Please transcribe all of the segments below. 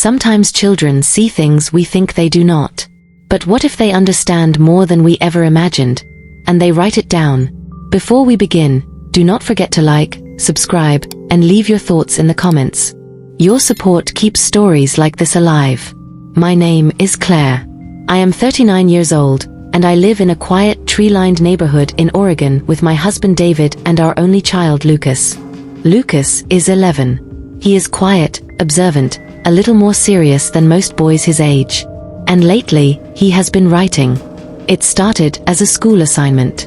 Sometimes children see things we think they do not. But what if they understand more than we ever imagined? And they write it down. Before we begin, do not forget to like, subscribe, and leave your thoughts in the comments. Your support keeps stories like this alive. My name is Claire. I am 39 years old, and I live in a quiet, tree-lined neighborhood in Oregon with my husband David and our only child Lucas. Lucas is 11. He is quiet, observant, a little more serious than most boys his age. And lately, he has been writing. It started as a school assignment.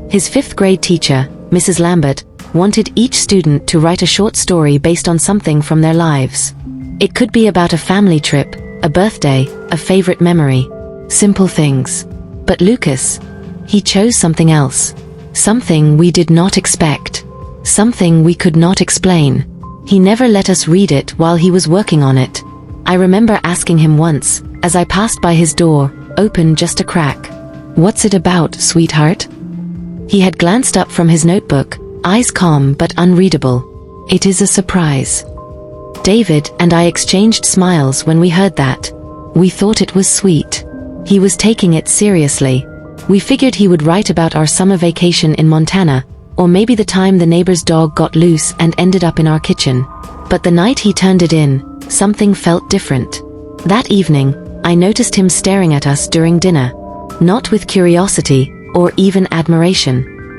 His 5th grade teacher, Mrs. Lambert, wanted each student to write a short story based on something from their lives. It could be about a family trip, a birthday, a favorite memory. Simple things. But Lucas, he chose something else. Something we did not expect. Something we could not explain. He never let us read it while he was working on it. I remember asking him once, as I passed by his door, open just a crack. "What's it about, sweetheart?" He had glanced up from his notebook, eyes calm but unreadable. "It is a surprise." David and I exchanged smiles when we heard that. We thought it was sweet. He was taking it seriously. We figured he would write about our summer vacation in Montana, or maybe the time the neighbor's dog got loose and ended up in our kitchen. But the night he turned it in, something felt different. That evening, I noticed him staring at us during dinner. Not with curiosity, or even admiration,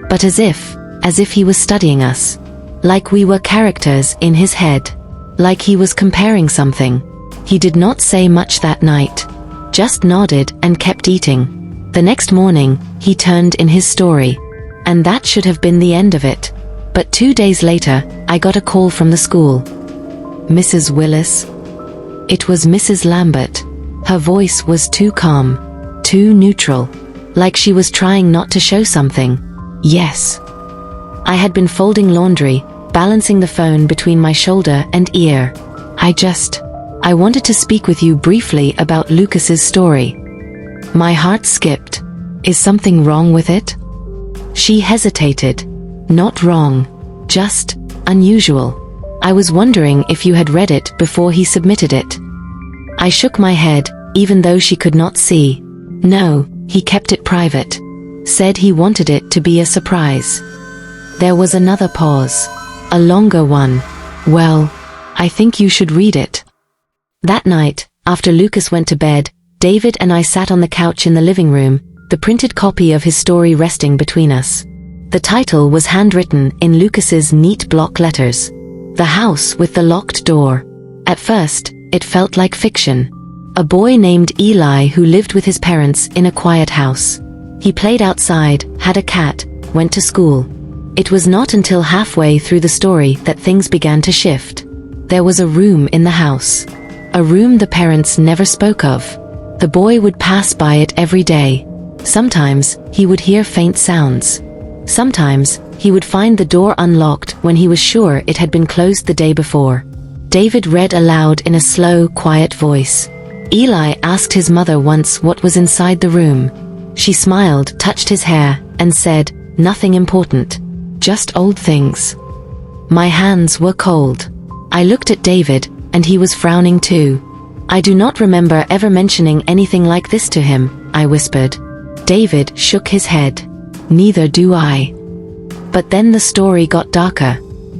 but as if he was studying us. Like we were characters in his head. Like he was comparing something. He did not say much that night. Just nodded and kept eating. The next morning, he turned in his story. And that should have been the end of it. But 2 days later, I got a call from the school. "Mrs. Willis?" It was Mrs. Lambert. Her voice was too calm, too neutral, like she was trying not to show something. "Yes." I had been folding laundry, balancing the phone between my shoulder and ear. I wanted to speak with you briefly about Lucas's story." My heart skipped. "Is something wrong with it?" She hesitated. "Not wrong. Just unusual. I was wondering if you had read it before he submitted it." I shook my head, even though she could not see. "No, he kept it private. Said he wanted it to be a surprise." There was another pause. A longer one. "Well, I think you should read it." That night, after Lucas went to bed, David and I sat on the couch in the living room, the printed copy of his story resting between us. The title was handwritten in Lucas's neat block letters. "The House with the Locked Door." At first, it felt like fiction. A boy named Eli who lived with his parents in a quiet house. He played outside, had a cat, went to school. It was not until halfway through the story that things began to shift. There was a room in the house. A room the parents never spoke of. The boy would pass by it every day. Sometimes, he would hear faint sounds. Sometimes, he would find the door unlocked when he was sure it had been closed the day before. David read aloud in a slow, quiet voice. Eli asked his mother once what was inside the room. She smiled, touched his hair, and said, "Nothing important. Just old things." My hands were cold. I looked at David, and he was frowning too. "I do not remember ever mentioning anything like this to him," I whispered. David shook his head. "Neither do I." But then the story got darker.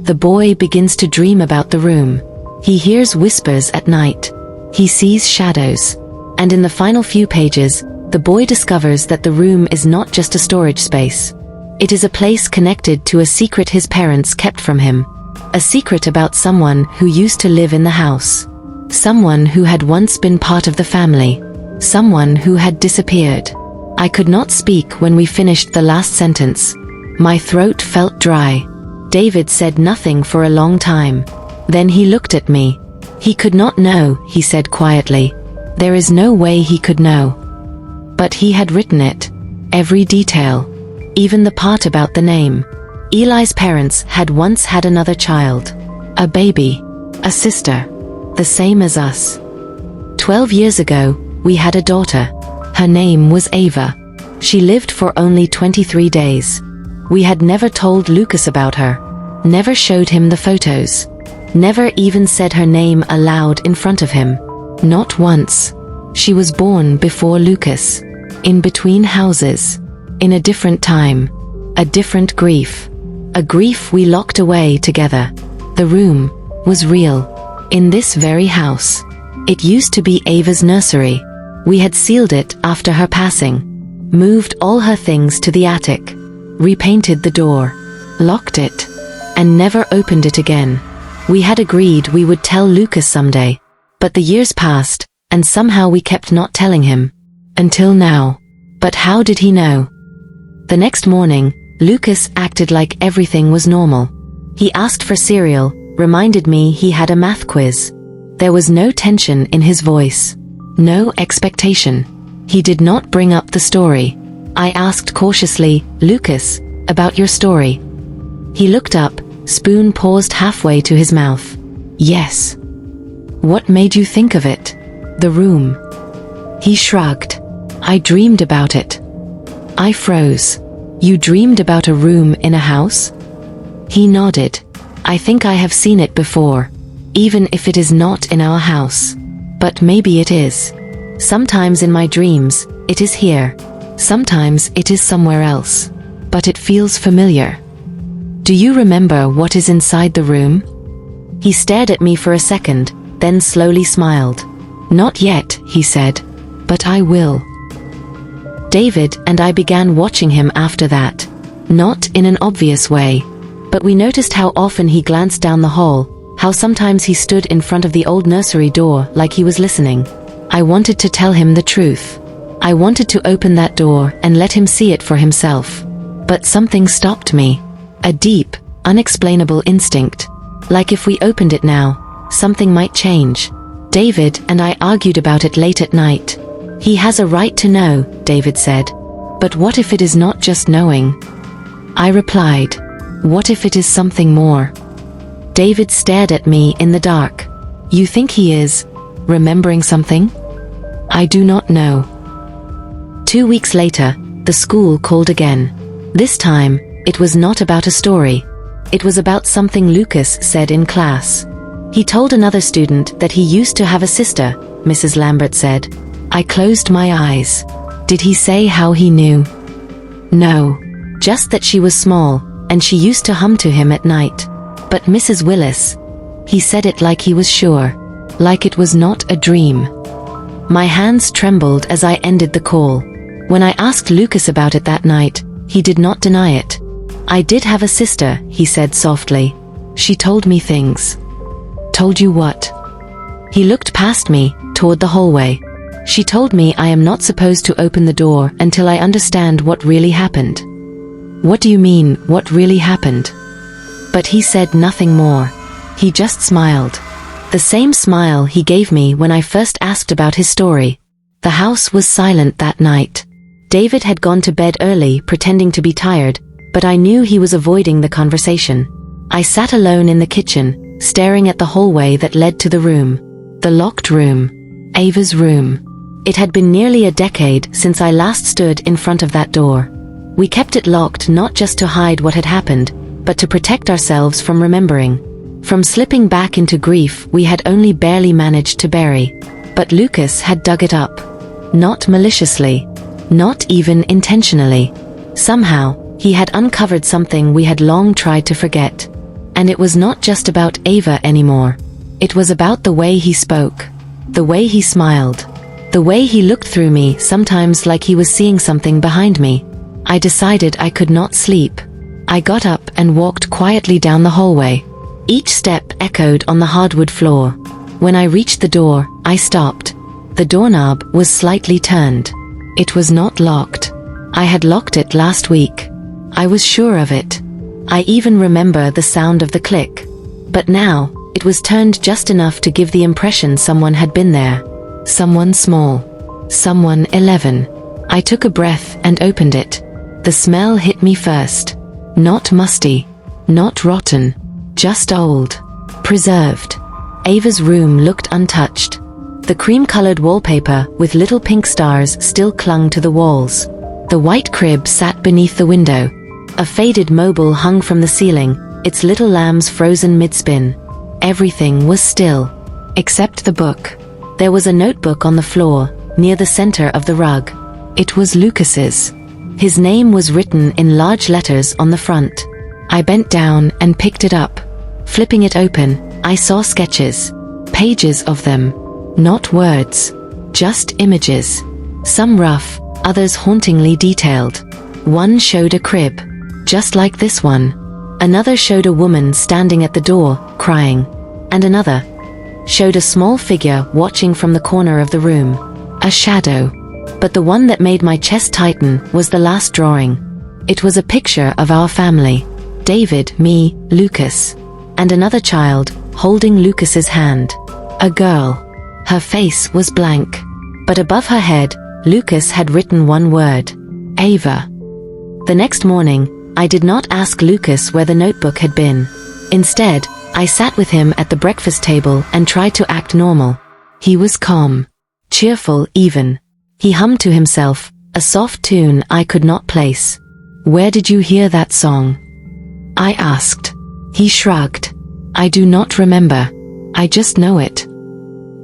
The boy begins to dream about the room. He hears whispers at night. He sees shadows. And in the final few pages, the boy discovers that the room is not just a storage space. It is a place connected to a secret his parents kept from him. A secret about someone who used to live in the house. Someone who had once been part of the family. Someone who had disappeared. I could not speak when we finished the last sentence. My throat felt dry. David said nothing for a long time. Then he looked at me. "He could not know," he said quietly. "There is no way he could know." But he had written it. Every detail. Even the part about the name. Eli's parents had once had another child. A baby. A sister. The same as us. 12 years ago, we had a daughter. Her name was Ava. She lived for only 23 days. We had never told Lucas about her. Never showed him the photos. Never even said her name aloud in front of him. Not once. She was born before Lucas. In between houses. In a different time. A different grief. A grief we locked away together. The room was real. In this very house. It used to be Ava's nursery. We had sealed it after her passing. Moved all her things to the attic. Repainted the door. Locked it. And never opened it again. We had agreed we would tell Lucas someday. But the years passed, and somehow we kept not telling him. Until now. But how did he know? The next morning, Lucas acted like everything was normal. He asked for cereal, reminded me he had a math quiz. There was no tension in his voice. No expectation. He did not bring up the story. I asked cautiously, Lucas, about your story. He looked up, spoon paused halfway to his mouth. Yes. What made you think of it? The room. He shrugged. I dreamed about it. I froze. You dreamed about a room in a house? He nodded. I think I have seen it before. Even if it is not in our house. But maybe it is. Sometimes in my dreams, it is here. Sometimes it is somewhere else. But it feels familiar. Do you remember what is inside the room? He stared at me for a second, then slowly smiled. Not yet, he said. But I will. David and I began watching him after that. Not in an obvious way. But we noticed how often he glanced down the hall, how sometimes he stood in front of the old nursery door like he was listening. I wanted to tell him the truth. I wanted to open that door and let him see it for himself. But something stopped me. A deep, unexplainable instinct. Like if we opened it now, something might change. David and I argued about it late at night. He has a right to know, David said. But what if it is not just knowing? I replied. What if it is something more? David stared at me in the dark. You think he is remembering something? I do not know. 2 weeks later, the school called again. This time, it was not about a story. It was about something Lucas said in class. He told another student that he used to have a sister, Mrs. Lambert said. I closed my eyes. Did he say how he knew? No. Just that she was small, and she used to hum to him at night. But Mrs. Willis. He said it like he was sure. Like it was not a dream. My hands trembled as I ended the call. When I asked Lucas about it that night, he did not deny it. I did have a sister, he said softly. She told me things. Told you what? He looked past me, toward the hallway. She told me I am not supposed to open the door until I understand what really happened. What do you mean, what really happened? But he said nothing more. He just smiled. The same smile he gave me when I first asked about his story. The house was silent that night. David had gone to bed early, pretending to be tired, but I knew he was avoiding the conversation. I sat alone in the kitchen, staring at the hallway that led to the room. The locked room. Ava's room. It had been nearly a decade since I last stood in front of that door. We kept it locked not just to hide what had happened, but to protect ourselves from remembering. From slipping back into grief we had only barely managed to bury. But Lucas had dug it up. Not maliciously. Not even intentionally. Somehow, he had uncovered something we had long tried to forget. And it was not just about Ava anymore. It was about the way he spoke. The way he smiled. The way he looked through me, sometimes like he was seeing something behind me. I decided I could not sleep. I got up and walked quietly down the hallway. Each step echoed on the hardwood floor. When I reached the door, I stopped. The doorknob was slightly turned. It was not locked. I had locked it last week. I was sure of it. I even remember the sound of the click. But now, it was turned just enough to give the impression someone had been there. Someone small. Someone 11. I took a breath and opened it. The smell hit me first. Not musty. Not rotten. Just old. Preserved. Ava's room looked untouched. The cream-colored wallpaper with little pink stars still clung to the walls. The white crib sat beneath the window. A faded mobile hung from the ceiling, its little lambs frozen mid-spin. Everything was still. Except the book. There was a notebook on the floor, near the center of the rug. It was Lucas's. His name was written in large letters on the front. I bent down and picked it up. Flipping it open, I saw sketches. Pages of them. Not words. Just images. Some rough, others hauntingly detailed. One showed a crib, just like this one. Another showed a woman standing at the door, crying. And another showed a small figure watching from the corner of the room. A shadow. But the one that made my chest tighten was the last drawing. It was a picture of our family. David, me, Lucas. And another child, holding Lucas's hand. A girl. Her face was blank. But above her head, Lucas had written one word. Ava. The next morning, I did not ask Lucas where the notebook had been. Instead, I sat with him at the breakfast table and tried to act normal. He was calm. Cheerful even. He hummed to himself, a soft tune I could not place. Where did you hear that song? I asked. He shrugged. I do not remember. I just know it.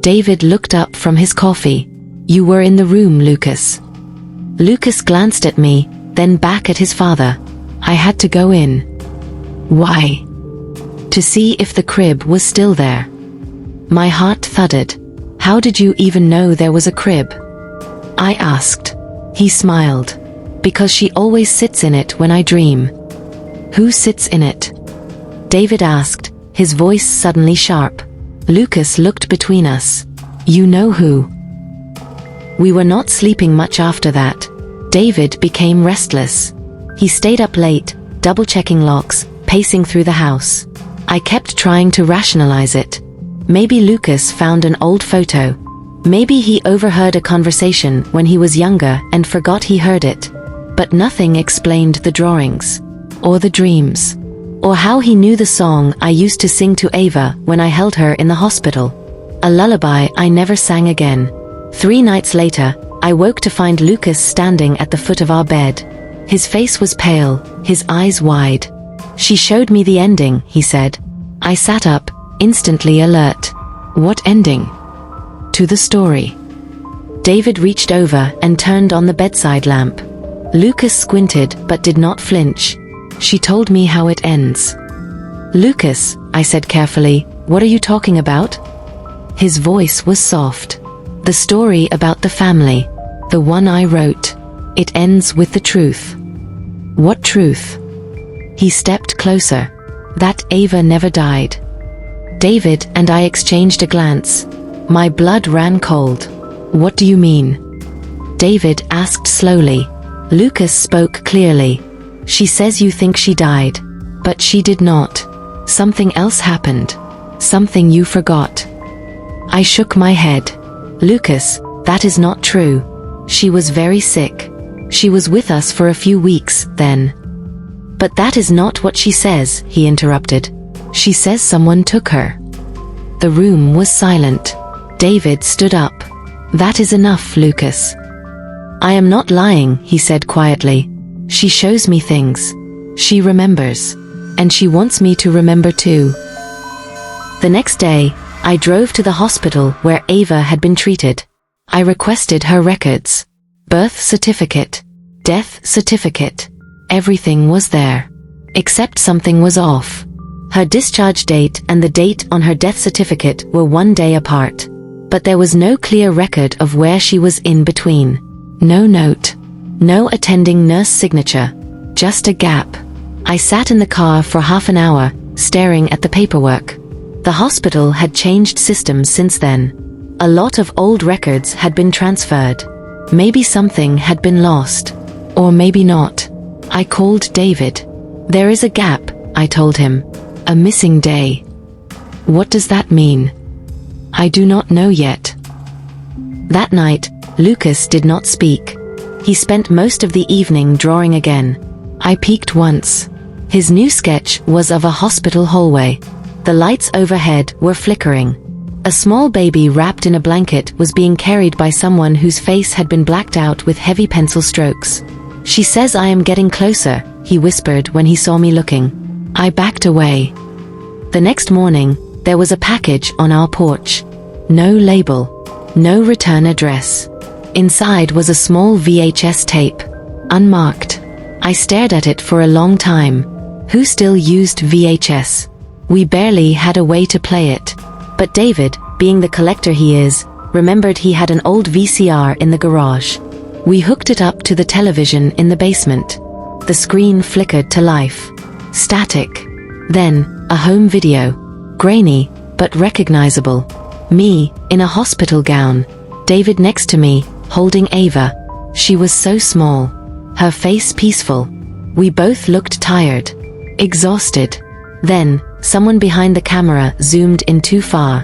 David looked up from his coffee. You were in the room, Lucas. Lucas glanced at me, then back at his father. I had to go in. Why? To see if the crib was still there. My heart thudded. How did you even know there was a crib? I asked. He smiled. Because she always sits in it when I dream. Who sits in it? David asked, his voice suddenly sharp. Lucas looked between us. You know who? We were not sleeping much after that. David became restless. He stayed up late, double-checking locks, pacing through the house. I kept trying to rationalize it. Maybe Lucas found an old photo. Maybe he overheard a conversation when he was younger and forgot he heard it. But nothing explained the drawings. Or the dreams. Or how he knew the song I used to sing to Ava when I held her in the hospital. A lullaby I never sang again. 3 nights later, I woke to find Lucas standing at the foot of our bed. His face was pale, his eyes wide. She showed me the ending, he said. I sat up, instantly alert. What ending? To the story. David reached over and turned on the bedside lamp. Lucas squinted but did not flinch. She told me how it ends. Lucas, I said carefully, what are you talking about? His voice was soft. The story about the family. The one I wrote. It ends with the truth. What truth? He stepped closer. That Ava never died. David and I exchanged a glance. My blood ran cold. What do you mean? David asked slowly. Lucas spoke clearly. She says you think she died. But she did not. Something else happened. Something you forgot. I shook my head. Lucas, that is not true. She was very sick. She was with us for a few weeks, then. But that is not what she says, he interrupted. She says someone took her. The room was silent. David stood up. That is enough, Lucas. I am not lying, he said quietly. She shows me things. She remembers. And she wants me to remember too. The next day, I drove to the hospital where Ava had been treated. I requested her records. Birth certificate. Death certificate. Everything was there. Except something was off. Her discharge date and the date on her death certificate were 1 day apart. But there was no clear record of where she was in between. No note. No attending nurse signature. Just a gap. I sat in the car for half an hour, staring at the paperwork. The hospital had changed systems since then. A lot of old records had been transferred. Maybe something had been lost. Or maybe not. I called David. There is a gap, I told him. A missing day. What does that mean? I do not know yet. That night, Lucas did not speak. He spent most of the evening drawing again. I peeked once. His new sketch was of a hospital hallway. The lights overhead were flickering. A small baby wrapped in a blanket was being carried by someone whose face had been blacked out with heavy pencil strokes. She says I am getting closer, he whispered when he saw me looking. I backed away. The next morning, there was a package on our porch. No label. No return address. Inside was a small VHS tape, unmarked. I stared at it for a long time. Who still used VHS? We barely had a way to play it. But David, being the collector he is, remembered he had an old VCR in the garage. We hooked it up to the television in the basement. The screen flickered to life. Static. Then, a home video. Grainy, but recognizable. Me, in a hospital gown. David next to me, holding Ava. She was so small. Her face peaceful. We both looked tired. Exhausted. Then, someone behind the camera zoomed in too far.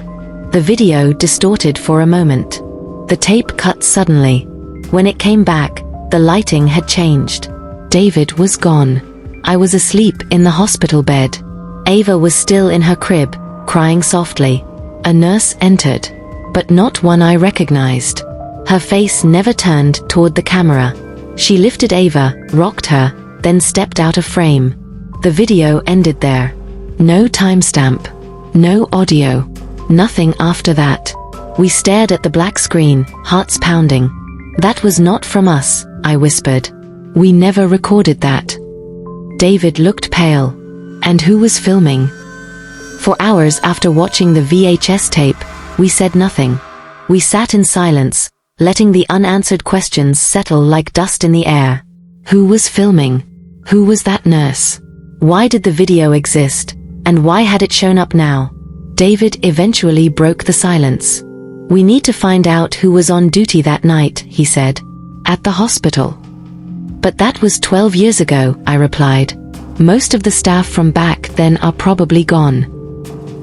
The video distorted for a moment. The tape cut suddenly. When it came back, the lighting had changed. David was gone. I was asleep in the hospital bed. Ava was still in her crib, crying softly. A nurse entered, but not one I recognized. Her face never turned toward the camera. She lifted Ava, rocked her, then stepped out of frame. The video ended there. No timestamp. No audio. Nothing after that. We stared at the black screen, hearts pounding. That was not from us, I whispered. We never recorded that. David looked pale. And who was filming? For hours after watching the VHS tape, we said nothing. We sat in silence, letting the unanswered questions settle like dust in the air. Who was filming? Who was that nurse? Why did the video exist? And why had it shown up now? David eventually broke the silence. We need to find out who was on duty that night, he said. At the hospital. But that was 12 years ago, I replied. Most of the staff from back then are probably gone.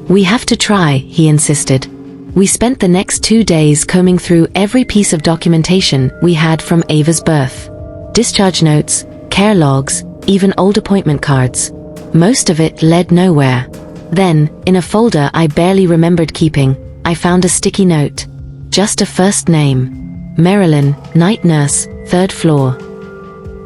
We have to try, he insisted. We spent the next 2 days combing through every piece of documentation we had from Ava's birth. Discharge notes, care logs, even old appointment cards. Most of it led nowhere. Then, in a folder I barely remembered keeping, I found a sticky note. Just a first name. Marilyn, night nurse, 3rd floor.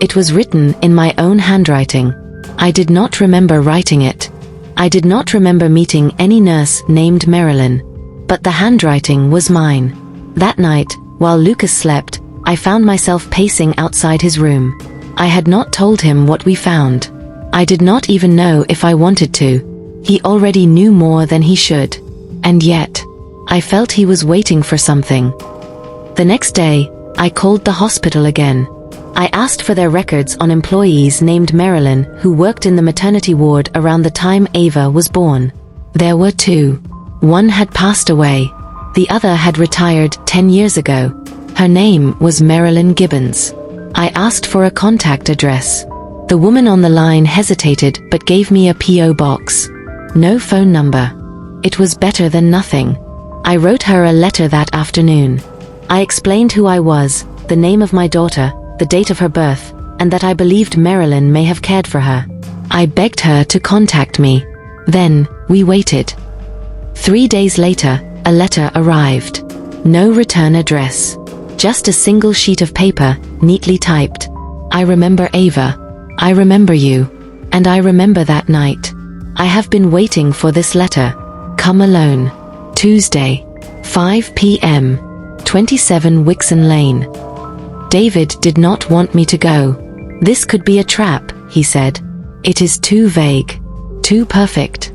It was written in my own handwriting. I did not remember writing it. I did not remember meeting any nurse named Marilyn. But the handwriting was mine. That night, while Lucas slept, I found myself pacing outside his room. I had not told him what we found. I did not even know if I wanted to. He already knew more than he should. And yet, I felt he was waiting for something. The next day, I called the hospital again. I asked for their records on employees named Marilyn who worked in the maternity ward around the time Ava was born. There were 2. One had passed away. The other had retired 10 years ago. Her name was Marilyn Gibbons. I asked for a contact address. The woman on the line hesitated but gave me a P.O. box. No phone number. It was better than nothing. I wrote her a letter that afternoon. I explained who I was, the name of my daughter, the date of her birth, and that I believed Marilyn may have cared for her. I begged her to contact me. Then, we waited. 3 days later, a letter arrived. No return address. Just a single sheet of paper, neatly typed. I remember Ava. I remember you. And I remember that night. I have been waiting for this letter. Come alone. Tuesday, 5 p.m. 27 Wixon Lane. David did not want me to go. This could be a trap, he said. It is too vague. Too perfect.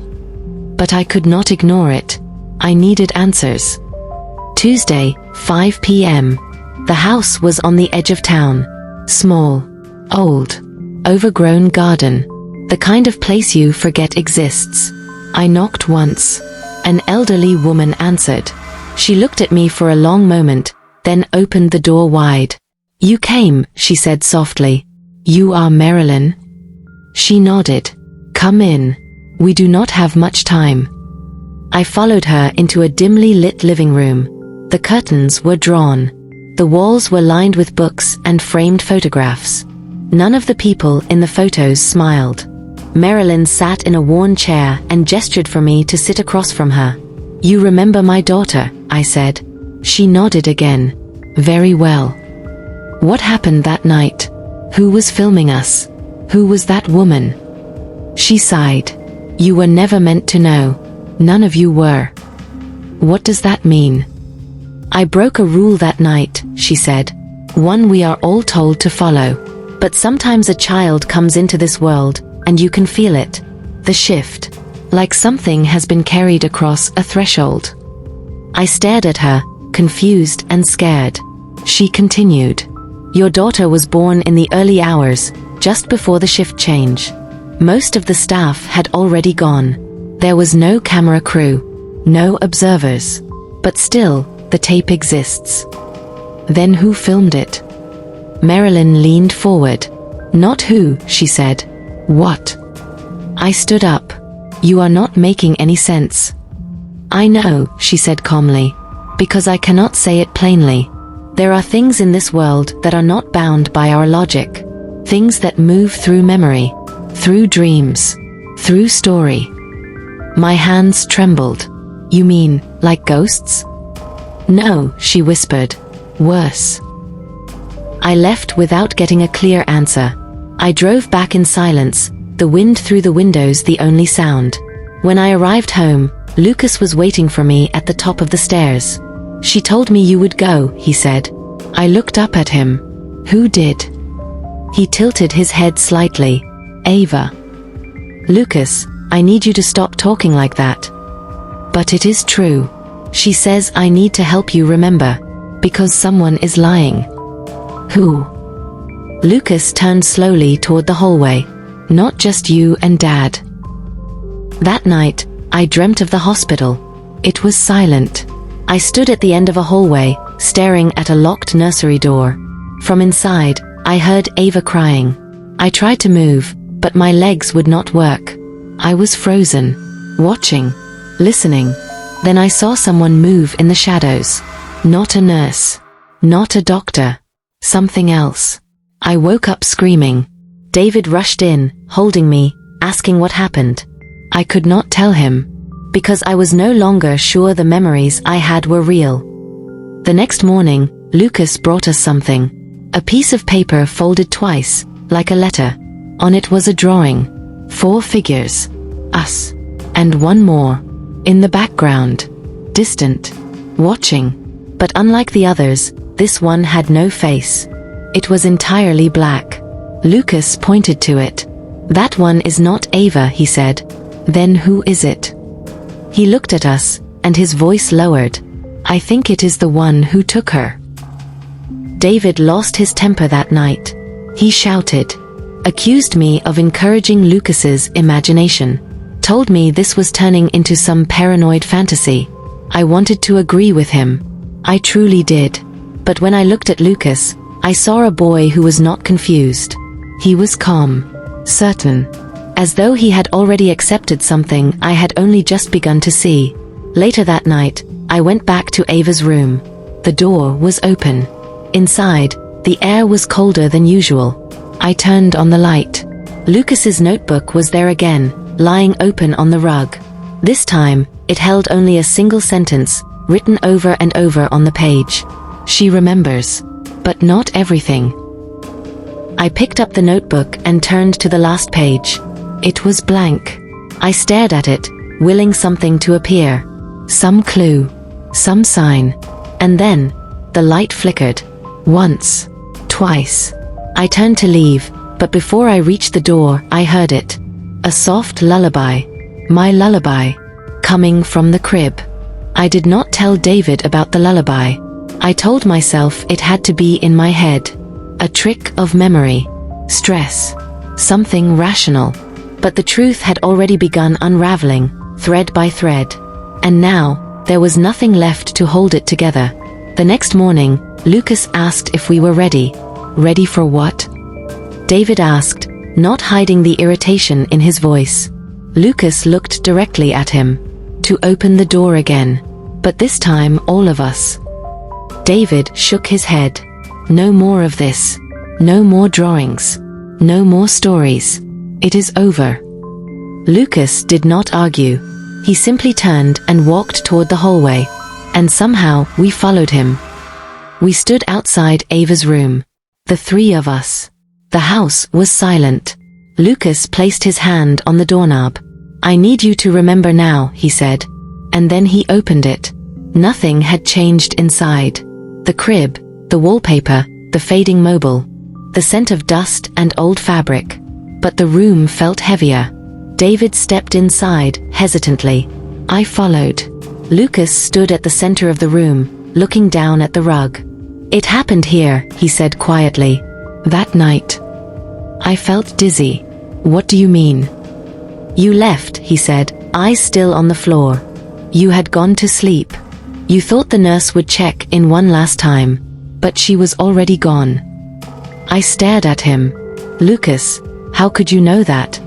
But I could not ignore it. I needed answers. Tuesday, 5 p.m. The house was on the edge of town. Small. Old. Overgrown garden. The kind of place you forget exists. I knocked once. An elderly woman answered. She looked at me for a long moment, then opened the door wide. You came, she said softly. You are Marilyn? She nodded. Come in. We do not have much time. I followed her into a dimly lit living room. The curtains were drawn. The walls were lined with books and framed photographs. None of the people in the photos smiled. Marilyn sat in a worn chair and gestured for me to sit across from her. You remember my daughter, I said. She nodded again. Very well. What happened that night? Who was filming us? Who was that woman? She sighed. You were never meant to know. None of you were. What does that mean? I broke a rule that night, she said. One we are all told to follow. But sometimes a child comes into this world, and you can feel it. The shift. Like something has been carried across a threshold. I stared at her, confused and scared. She continued. Your daughter was born in the early hours, just before the shift change. Most of the staff had already gone. There was no camera crew, no observers. But still, the tape exists. Then who filmed it? Marilyn leaned forward. Not who, she said. What? I stood up. You are not making any sense. I know, she said calmly, because I cannot say it plainly. There are things in this world that are not bound by our logic. Things that move through memory, through dreams, through story. My hands trembled. You mean, like ghosts? No, she whispered. Worse. I left without getting a clear answer. I drove back in silence, the wind through the windows the only sound. When I arrived home, Lucas was waiting for me at the top of the stairs. She told me you would go, he said. I looked up at him. Who did? He tilted his head slightly. Ava. Lucas, I need you to stop talking like that. But it is true. She says I need to help you remember. Because someone is lying. Who? Lucas turned slowly toward the hallway. Not just you and Dad. That night, I dreamt of the hospital. It was silent. I stood at the end of a hallway, staring at a locked nursery door. From inside, I heard Ava crying. I tried to move, but my legs would not work. I was frozen, watching, listening. Then I saw someone move in the shadows. Not a nurse. Not a doctor. Something else. I woke up screaming. David rushed in, holding me, asking what happened. I could not tell him. Because I was no longer sure the memories I had were real. The next morning, Lucas brought us something. A piece of paper folded twice, like a letter. On it was a drawing. 4 figures. Us. And one more. In the background. Distant. Watching. But unlike the others, this one had no face. It was entirely black. Lucas pointed to it. That one is not Ava, he said. Then who is it? He looked at us, and his voice lowered. I think it is the one who took her. David lost his temper that night. He shouted. Accused me of encouraging Lucas's imagination. Told me this was turning into some paranoid fantasy. I wanted to agree with him. I truly did. But when I looked at Lucas, I saw a boy who was not confused. He was calm. Certain. As though he had already accepted something I had only just begun to see. Later that night, I went back to Ava's room. The door was open. Inside, the air was colder than usual. I turned on the light. Lucas's notebook was there again, lying open on the rug. This time, it held only a single sentence, written over and over on the page. She remembers. But not everything. I picked up the notebook and turned to the last page. It was blank. I stared at it, willing something to appear. Some clue. Some sign. And then, the light flickered. Once. Twice. I turned to leave, but before I reached the door, I heard it. A soft lullaby. My lullaby. Coming from the crib. I did not tell David about the lullaby. I told myself it had to be in my head. A trick of memory. Stress. Something rational. But the truth had already begun unraveling, thread by thread. And now, there was nothing left to hold it together. The next morning, Lucas asked if we were ready. Ready for what? David asked, not hiding the irritation in his voice. Lucas looked directly at him. To open the door again. But this time, all of us. David shook his head. No more of this. No more drawings. No more stories. It is over. Lucas did not argue. He simply turned and walked toward the hallway. And somehow, we followed him. We stood outside Ava's room. The 3 of us. The house was silent. Lucas placed his hand on the doorknob. I need you to remember now, he said. And then he opened it. Nothing had changed inside. The crib, the wallpaper, the fading mobile, the scent of dust and old fabric. But the room felt heavier. David stepped inside, hesitantly. I followed. Lucas stood at the center of the room, looking down at the rug. "It happened here," he said quietly. "That night." I felt dizzy. "What do you mean?" "You left," he said, eyes still on the floor. "You had gone to sleep. You thought the nurse would check in one last time, but she was already gone." I stared at him. "Lucas, how could you know that?"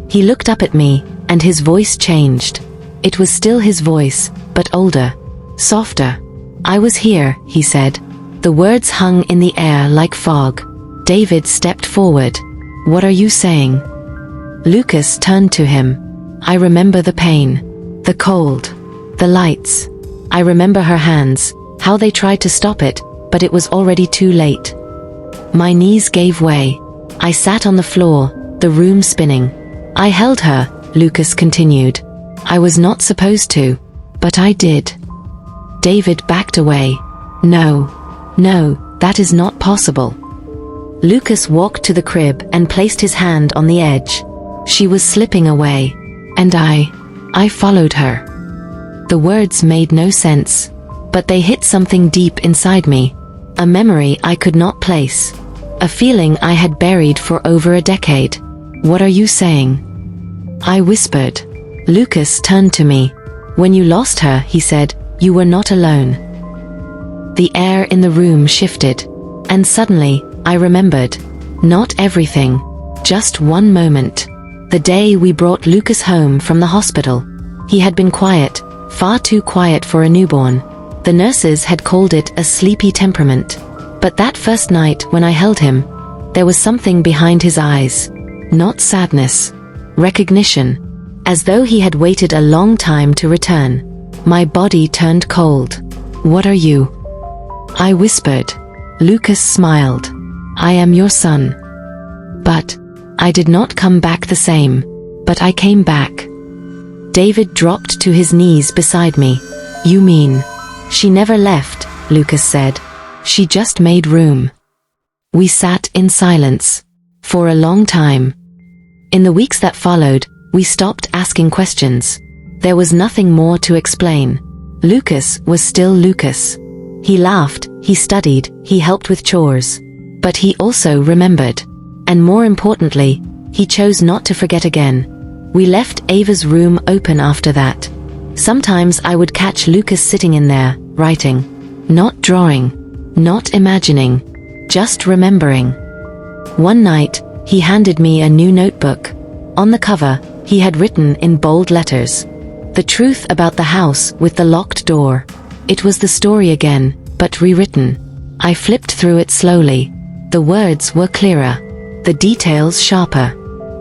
He looked up at me, and his voice changed. It was still his voice, but older, softer. "I was here," he said. The words hung in the air like fog. David stepped forward. "What are you saying?" Lucas turned to him. "I remember the pain, the cold, the lights. I remember her hands, how they tried to stop it, but it was already too late." My knees gave way. I sat on the floor, the room spinning. "I held her," Lucas continued. "I was not supposed to, but I did." David backed away. "No, that is not possible." Lucas walked to the crib and placed his hand on the edge. She was slipping away, and I followed her. The words made no sense, but they hit something deep inside me, a memory I could not place, a feeling I had buried for over a decade. "What are you saying?" I whispered. Lucas turned to me. "When you lost her," he said, "you were not alone." The air in the room shifted, and suddenly, I remembered. Not everything, just one moment. The day we brought Lucas home from the hospital. He had been quiet, far too quiet for a newborn. The nurses had called it a sleepy temperament. But that first night when I held him, there was something behind his eyes. Not sadness. Recognition. As though he had waited a long time to return. My body turned cold. "What are you?" I whispered. Lucas smiled. "I am your son." But I did not come back the same. But I came back. David dropped to his knees beside me. "You mean?" "She never left," Lucas said. "She just made room." We sat in silence. For a long time. In the weeks that followed, we stopped asking questions. There was nothing more to explain. Lucas was still Lucas. He laughed, he studied, he helped with chores. But he also remembered. And more importantly, he chose not to forget again. We left Ava's room open after that. Sometimes I would catch Lucas sitting in there, writing. Not drawing. Not imagining. Just remembering. One night, he handed me a new notebook. On the cover, he had written in bold letters. The truth about the house with the locked door. It was the story again, but rewritten. I flipped through it slowly. The words were clearer. The details sharper.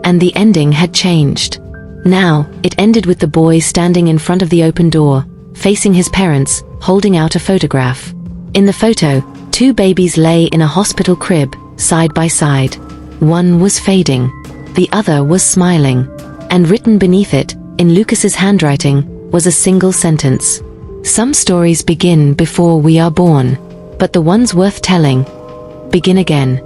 And the ending had changed. Now, it ended with the boy standing in front of the open door, facing his parents, holding out a photograph. In the photo, two babies lay in a hospital crib, side by side. One was fading. The other was smiling. And written beneath it, in Lucas's handwriting, was a single sentence. Some stories begin before we are born, but the ones worth telling begin again.